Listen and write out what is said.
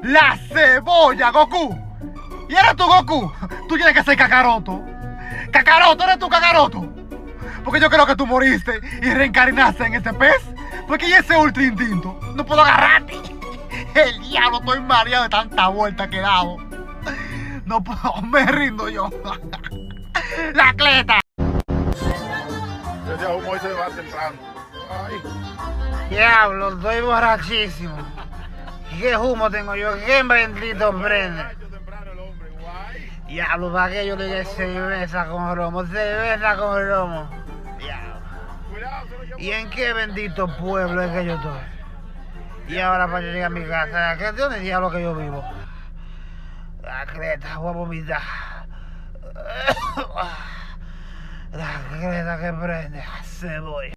La cebolla, Goku. ¿Y eres tú, Goku? Tú tienes que ser Kakaroto. Kakaroto, ¿eres tú, Kakaroto? Porque yo creo que tú moriste y reencarnaste en ese pez. Porque y ese ultra instinto. No puedo agarrarte. El diablo, estoy mareado de tanta vuelta que he dado. No puedo, me rindo yo. La cleta. Ese humo hoy se va temprano. Ay. Diablo, estoy borrachísimo. ¿Qué humo tengo yo? ¿Qué bendito prende? Temprano el hombre, guay. Diablo, ¿para qué yo le dije cerveza con romo? Cerveza con romo. Diablo. Cuidado, se lo llevo. ¿Y en qué bendito pueblo es que yo estoy? Y ahora para yo llegar a mi casa, ¿de dónde diablo que yo vivo? La creta, voy a vomitar. La creta que prende, se voy.